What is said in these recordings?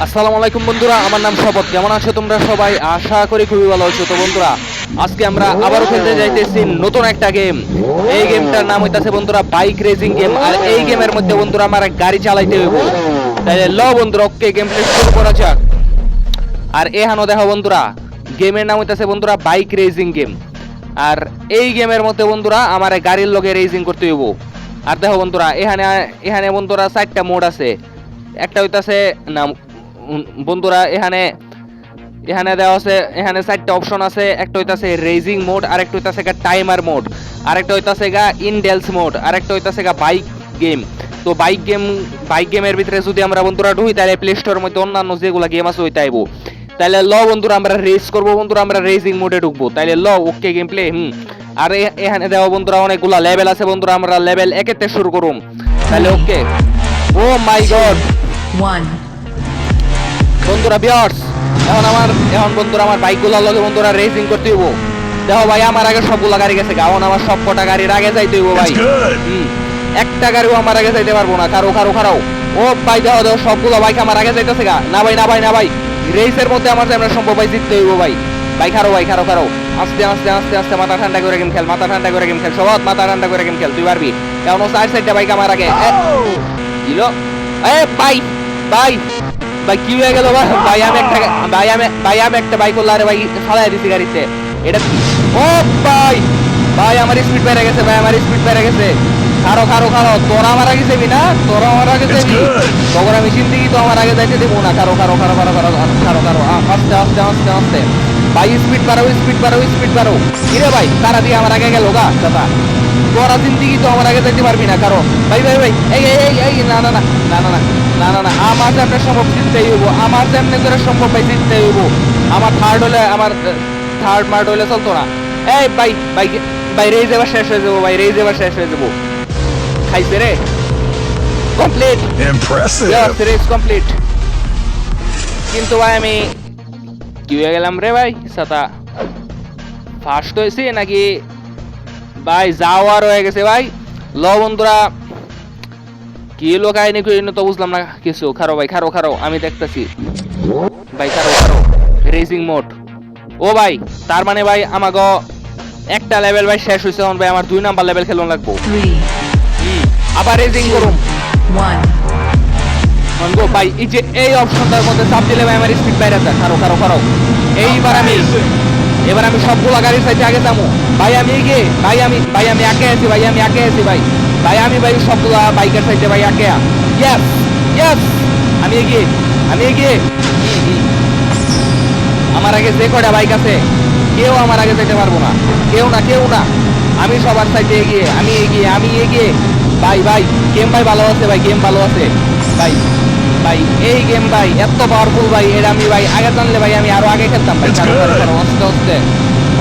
আসসালামু আলাইকুম বন্ধুরা, আমার নাম শপথ। কেমন আছো তোমরা সবাই? আশা করি খুবই ভালো আছো। তো বন্ধুরা, আজকে আমরা আবারও খেলতে যাইতেছি নতুন একটা গেম। এই গেমটার নাম হইতাছে বন্ধুরা বাইক রেসিং গেম। আর এই গেমের মধ্যে বন্ধুরা আমার গাড়ি চালাইতে হইব। তাইলে ল বন্ধুরা, ওকে গেম প্লে শুরু করা যাক। আর এখানেও দেখো বন্ধুরা, গেমের নাম হইতাছে বন্ধুরা বাইক রেসিং গেম। আর এই গেমের মধ্যে বন্ধুরা আমার গাড়ির লগে রেসিং করতে হইব। আর দেখো বন্ধুরা, এখানে এখানে বন্ধুরা 4টা মোড আছে। একটা হইতাছে না বন্ধুরা, এখানে এখানে দেওয়া আছে, এখানে 4টা অপশন আছে। একটা হইতাছে রেসিং মোড, আরেকটা হইতাছে টাইমার মোড, আরেকটা হইতাছে ইনডেলস মোড, আরেকটা হইতাছে বাইক গেম। তো বাইক গেমের ভিতরে যদি আমরা বন্ধুরা ঢুই, তাহলে প্লে স্টোরের মধ্যে অন্যান্য যেগুলো গেম আছে ওইটা আইবো। তাহলে ল বন্ধুরা আমরা রেস করবো বন্ধুরা, আমরা রেসিং মোডে ঢুকবো। তাইলে ল ওকে গেম প্লে। আর এখানে দেওয়া বন্ধুরা অনেকগুলা লেভেল আছে বন্ধুরা, আমরা লেভেল 1 শুরু করুম। তাহলে ওকে। ও মাই গড বন্ধুরা, ভিউয়ার্স, এখন বন্ধুরা আমার বাইকগুলোর লগে বন্ধুরা রেসিং করতে হইব। দেখো ভাই, আমার আগে সবগুলা গাড়ি গেছে, এখন আমার সব কটা গাড়ির আগে যাইতে হইব ভাই। একটা গাড়িও আমার আগে যাইতে পারবো না। খারো। ও ভাই, দেখো সবগুলো বাইক আমার আগে যাইতেছে গা। না ভাই রেসের মধ্যে আমার যেমন সম্ভব ভাই জিততে হইব ভাই। খারো। আস্তে মাথা ঠান্ডা করে গেম খেল, সব মাথা ঠান্ডা করে গেম খেল, তুই পারবি। এখন 4 বাইক আমার আগে দিলো। এ ভাই ভাই কি হয়ে গেল ভাই? আমি একটা বাইক করলাম ভাই, ফালাই দিছি গাড়িতে। এটা ও ভাই আমার স্পিড বেড়ে গেছে খারো তোরা আমার আগে যাবি না? তখন আমি জিন্দিগি তো আমার আগে যাইতে দেবো না। খারো আস্তে ভাই, স্পিড বাড়াও। কিরে ভাই, তারা দিয়ে আমার আগে গেল গা দাদা। তোরা জিন্দিগি তো আমার আগে যাইতে পারবি না। কারো ভাই এই না আমার যেমন সম্ভব জিততেই হইব, আমার যেমনি করে সম্ভব ভাই জিততেই হইব। আমার থার্ড মার্ড হলে চলতো না। এই ভাই রেজ এবার শেষ হয়ে যাবো খাইছে রে। Complete, race complete. কিন্তু ভাই আমি কি হয়ে গেলাম রে ভাই? সাতা ফার্স্ট হয়েছি নাকি ভাই? যাওয়ার হয়ে গেছে ভাই। ল বন্ধুরা, কি কাহিনী তো বুঝলাম না কিছু। খারো আমি দেখতেছি ভাই। খারো রেসিং মোড। ও ভাই, তার মানে ভাই আমাকে একটা লেভেল ভাই শেষ হয়েছে। ভাই আমার 2 নাম্বার লেভেল খেলন লাগবো। আবার রেসিং করুম ভাই। এই যে এই অপশনটার মধ্যে চাপ দিলে ভাই আমার স্পিড বাইরে যায়। খারো এবার আমি সবগুলা গাড়ির সাইডে আগে যাবো ভাই। আমি এগিয়ে ভাই আমি আগে আছি ভাই আমি ভাই সবগুলা বাইকের সাইডে ভাই আগে। ইয়েস আমি এগিয়ে আমার আগে যে কয়টা বাইক আছে কেউ আমার আগে যেতে পারবো না। কেউ না আমি সবার সাইডে আমি এগিয়ে ভাই গেম ভাই ভালো আছে ভাই এই গেম ভাই এত পাওয়ারফুল ভাই। এটা আমি ভাই আগে জানলে ভাই আমি আরো আগে খেলতাম ভাই।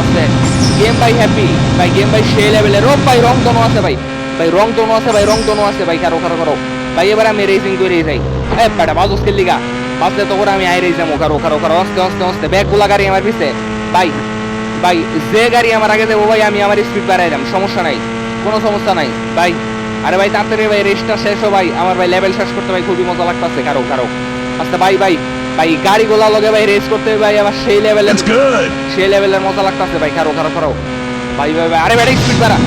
আস্তে গেম ভাই হ্যাপি ভাই। গেম ভাই সেই লেভেলের। ভাই রং দোনো আছে ভাই খারো ভাই। এবার আমি রেসিং করে যাই। বেটা বাজুস খেললি গা, বাজলে তো করে আমি আই রেস যাবো। খারো আস্তে ব্যাগগুলা গাড়ি আমার পিছে ভাই যে গাড়ি আমার আগে যাবো ভাই আমি আমার স্পিড বাড়াই দাম, সমস্যা নাই, কোনো সমস্যা নাই ভাই। আরে ভাই তাড়াতাড়ি ভাই, রেসটা শেষ হো ভাই। আমার ভাই লেভেল শেষ করতে ভাই খুবই মজা লাগতেছে। খারো আচ্ছা ভাই গাড়িগুলা লগে ভাই রেস করতে ভাই আমার সেই লেভেলের মজা লাগতেছে ভাই। খারো ভাই আরে ভাই স্পিড বাড়া।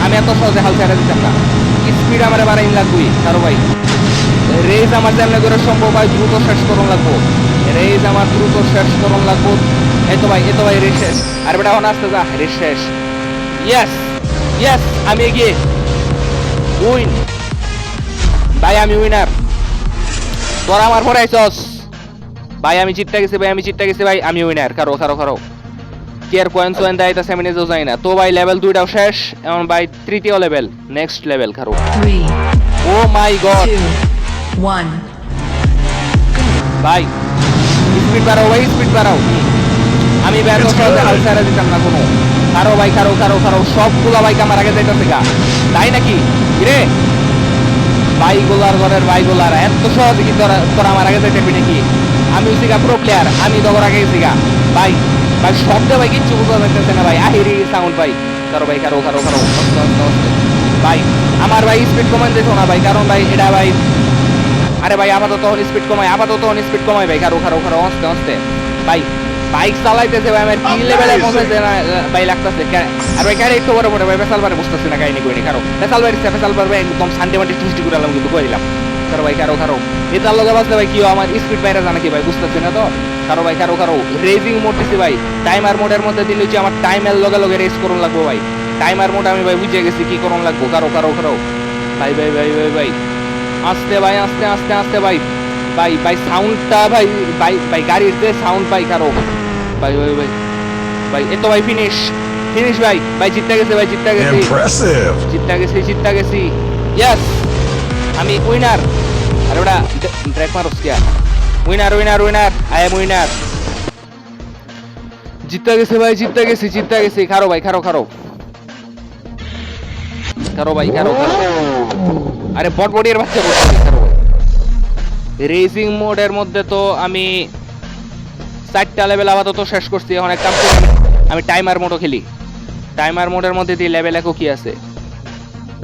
আমি এত সহজে হাল ছেড়ে দিতাম না। স্পিড আমার বাড়াই লাগবে। কারো ভাই রেস আমার যেমন করে সম্ভব ভাই দ্রুত শেষ করুন লাগবো। এই তো ভাই রেস শেষ। আর বেটা এখন আসতে যা, রেস শেষ। ইয়েস আমি এগিয়ে উইন ভাই। আমি উইনার। তোরা আমার পরে আইছস ভাই। আমি জিততে গেছি ভাই। আমি উইনার। খারো কি আর কয়েন দেয়তাছে আমি নিজেও যাই না। তো ভাই লেভেল 2টাও শেষ। এখন ভাই তৃতীয় লেভেল, নেক্সট লেভেল। খারো ও মাই গড ভাই স্পিড বাড়াও। আমি ব্যাগ সহজে হাল ছেড়ে দিতাম না কোনো। খারো ভাই খারো সবগুলা বাইক আমার আগে যাইতেছে গা, তাই নাকি রে? বাইগুলার ঘরের বাইগুলার এত সহজে কি তোরা আমার আগে যাইতে নাকি? আমি হচ্ছি গা প্রো প্লেয়ার, আমি তোর আগে গেছি গা ভাই। শব্দে ভাই কিচ্ছু বোঝা যাইতেছে না ভাই। আহিরি সাউন্ড ভাই। খারো ভাই আমার ভাই স্পিড কমান দিছো না ভাই, কারণ ভাই এটা ভাই আরে ভাই আপাতত স্পিড কমাই ভাই খারো আস্তে আস্তে ভাই বাইক চালাইতেছে ভাই আমার কি লেভেলে পৌঁছাইছে না ভাই লাগতেছে আর ভাই গাড়ি একটু বড় ভাই পেছাল বারে বুঝতেছি না কাহিনী কইনি খারো পেছাল বারে একদম শান্তিমাটি টিস্টি করে আলাম কিন্তু কইলাম খারো ভাই খারো এটার লগে বাজলে ভাই কি আমার স্পিড বাইরে জানা কি ভাই বুঝতেছি না তো খারো ভাই খারো রেজিং মোড দিছি ভাই টাইমার মোডের মধ্যে দিলে হচ্ছে আমার টাইমের লগে রেস করুন লাগবো ভাই টাইমার মোড আমি ভাই বুঝে গেছি কি করুন লাগবো খারো ভাই আস্তে ভাই আস্তে ভাই সাউন্ডটা ভাই গাড়ির যে সাউন্ড ভাই খারো ভাই এত ভাই ফিনিশ ভাই জিততে গেছে জিততে গেছি ইয়েস আমি উইনার আর ওটা ব্রেক মারোস কি উইনার আই এম উইনার জিততে গেছি খারো ভাই আরে বটবডির বাচ্চা খারো ভাই রেসিং মোডের মধ্যে তো আমি 4টা লেভেল আপাতত শেষ করছি এখন এক কাম করি আমি টাইমার মোডও খেলি টাইমার মোডের মধ্যে দিয়ে লেভেল একো কি আছে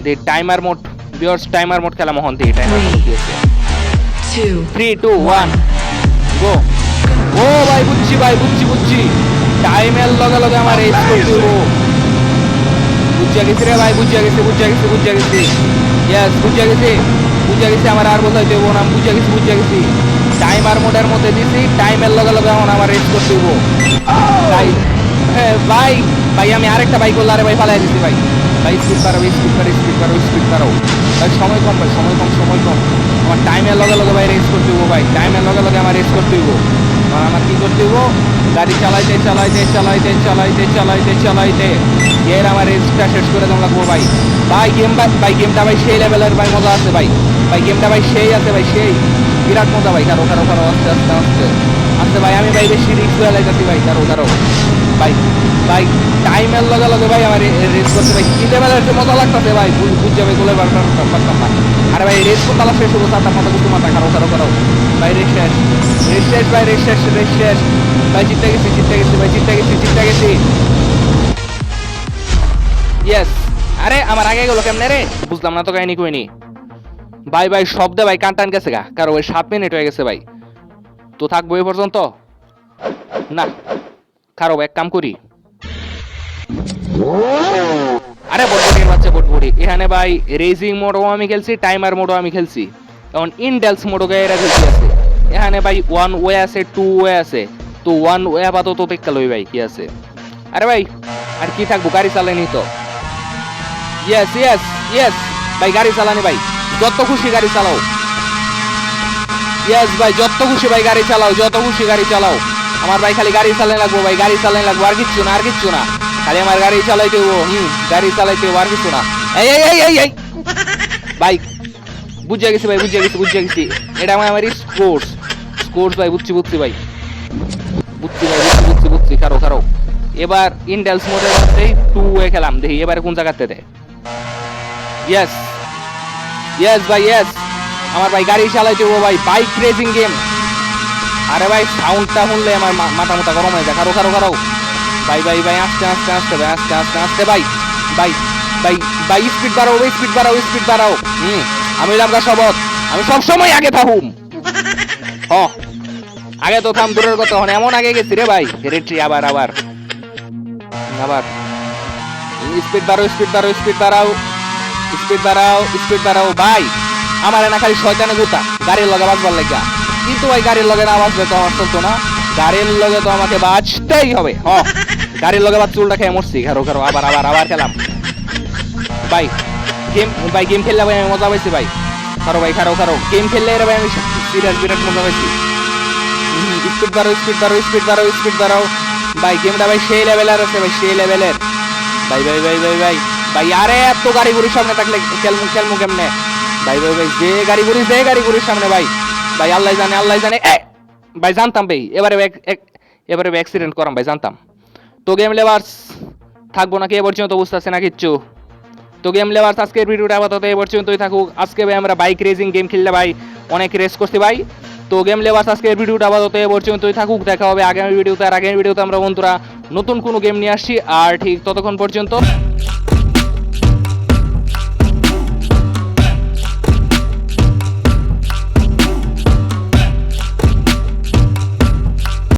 the timer mode viewers timer mode খেলা মোহন দি টাইমার মোড কি আছে 3 2 1 গো ও ভাই বুঝছি টাইমের লগে আমার রেস করতে হবে বুঝিয়া গেছি রে ভাই বুঝিয়া গেছি ইয়েস বুঝিয়া গেছি আমার আর বোঝাই দেবো না বুঝিয়া গেছি টাইমার মোডের মধ্যে দিছি টাইমের লগে এখন আমার রেস করতে হবে ভাই আমি আরেকটা বাইক বললাম আরে ভাই ফালাই দিছি ভাই স্পিড পারো ভাই সময় কম আমার টাইমের লগে ভাই রেস করতে হইব ভাই টাইমের লগে আমার রেস করতে হইব আমার কি করতে হইব গাড়ি চালাইতে এর আমার রেসটা শেষ করে দেওয়া লাগবো ভাই গেমটা ভাই সেই লেভেলের ভাই মজা আছে ভাই গেমটা ভাই সেই আছে ভাই সেই বিরাট মজা ভাই কারো আস্তে ভাই আমি ভাই বেশি রিস্ক হয়ে লাইতেছি ভাই কারো ভাই টাইমের লগে ভাই আমার রেস করতে ভাই কি লেভেলের যে মজা লাগতেছে ভাই বুঝ যাবে গোলে পারতাম না আরে ভাই রেস করতে তালা শেষ হবো তার মাথা কিছু মাথা কারো ভাই রেস শেষ ভাই জিততে গেছি ইয়েস আরে আমার আগে গেল কেমনে রে বুঝলাম না তো কাহিনী কইনি ভাই শব্দে ভাই কান গেছে গা কারো ওই 7 মিনিট হয়ে গেছে ভাই তো থাকবো এই পর্যন্ত না খারো এক কাম করি আরে বটবডি এখানে ভাই রেজিং মোডও আমি খেলছি টাইমার মোডও আমি খেলছি এখন ইনডেলস মোডও এরা খেলছি আছে এখানে ভাই 1 ওয়ে আছে 2 ওয়ে আছে তো 1 ওয়ে আপাতত দেখতে লই ভাই কি আছে আরে ভাই আর কি থাকবো গাড়ি চালানি তো ইয়েস ভাই গাড়ি চালানি ভাই যত খুশি গাড়ি চালাও ইয়েস ভাই যত খুশি ভাই গাড়ি চালাও আমার ভাই খালি গাড়ি চালানো লাগবো আর কিচ্ছু না খালি আমার গাড়ি চালাইতে হবো আর কিছু না এই ভাই বুঝে গেছি এটা আমার স্পোর্টস ভাই বুঝছি ভাই খারো এবার ইনডেলস মোডের মধ্যে 2 ওয়ে খেলাম দেখি এবারে কোন জায়গাতে দেয় ইয়েস ভাই আমার ভাই গাড়ি চালাইতে হবো ভাই বাইক রেসিং গেম আরে ভাই সাউন্ডটা শুনলে আমার মাথা গরম হয়ে যায় খারো ভাই আস্তে ভাই স্পিড বাড়াও আমি লামগা শবত আমি সব সময় আগে থাকুম আগে তো থাম দূরের কথা এমন আগে গেছি রে ভাই রেট্রি আবার স্পিড বাড়াও ভাই আমার না খালি শয়তানে গুতা গাড়ির লগে বাজবার লাগা কিন্তু ভাই গাড়ির লগে না বাজবে তো আমার চলতো না গাড়ির লগে তো আমাকে বাজতেই হবে গাড়ির লগে বাজ চুলটা খেয়ে মরছি খারো আবার খেলাম ভাই গেম খেললে ভাই আমি মজা পাইছি ভাই খারো গেম খেললে রে ভাই আমি সিরিয়াস বিরাট মজা পাইছি স্পিড বাড়াও ভাই গেমটা ভাই সেই লেভেলের আছে ভাই আরে এত গাড়ি গুড়ির সামনে থাকলে খেলমু কেমনে ভাই যে গাড়ি গুড়ির সামনে ভাই আল্লাহ জানে ভাই জানতাম ভাই এবারে অ্যাক্সিডেন্ট করাম ভাই জানতাম তো গেম লেভার্স থাকবো নাকি এ পর্যন্ত বুঝতেছে না কিচ্ছু তো গেম লেভার্স আজকের ভিডিওটা আপাতত এ পর্যন্তই থাকুক আজকে ভাই আমরা বাইক রেসিং গেম খেললে ভাই অনেক রেস করছি ভাই তো গেম লেভার্স আজকের ভিডিওটা আপাতত এ পর্যন্তই থাকুক দেখা হবে আগামী ভিডিওতে আমরা বন্ধুরা নতুন কোনো গেম নিয়ে আসছি আর ঠিক ততক্ষণ পর্যন্ত